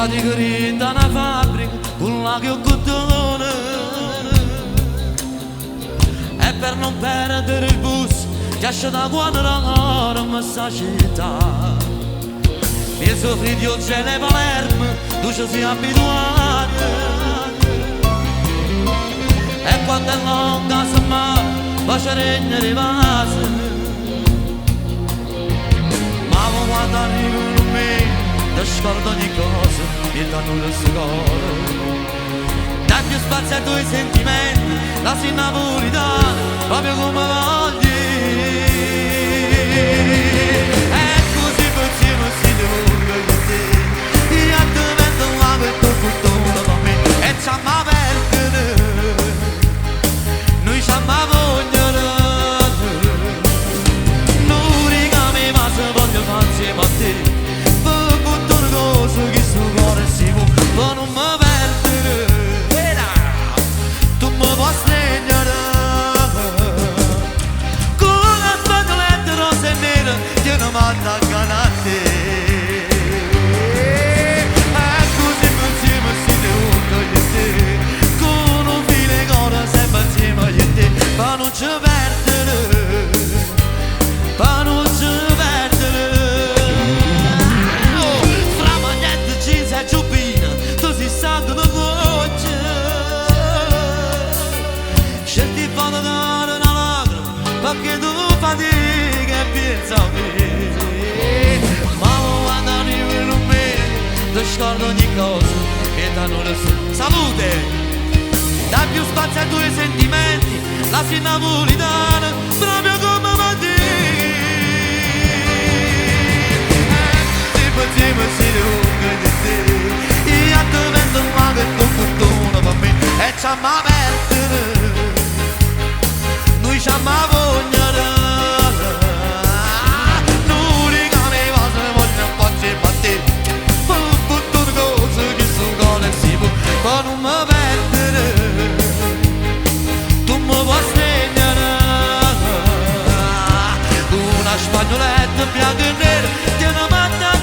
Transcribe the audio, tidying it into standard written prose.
fatica da una fabbrica con la che ho cotone, e per non perdere il bus che esce da quando la questa città. Mio suo figlio c'è le Palermo, tu ci sei abituato, e quando è lunga se ma faccia regna di vase, ma quando arrivano me ti scordo ogni cosa e danno le scuole. Dai più spazio ai tuoi sentimenti, la sei napolitana proprio come voglio. E così pensiamo si devo di te, io ti vendo la per fortuna per me, e ci ama perdere, noi ci ama vogliono, non rigami ma se voglio fare insieme a te, per tutte le cose che sto cuore si può, ma non mi perdere, tu mi puoi segnare, con la spagoletta rosa e nera, che non mi attaccano a te. Pa non ci perdere, pa non ci perdere. Oh, fra magliette, jeans e giubbina, tu sei stato una voce. Scendi foto dare una lacrima, perché tu fatica e pensa a me. Ma quando arrivi con me, ti scordo ogni cosa e danno le sue. Salute! Dai più spazio ai tuoi sentimenti, la sei napolitana, proprio come va te. E così insieme si lunga di te, io ti vendo un mago e tu fortuna per me, e ci ama perdere, noi ci ama vogliono, non rigami cose vogliono farci a te, per tutte le cose che sono cuore si può, ma non mi perdere. Spagnoletta bianca e nera, ti una matta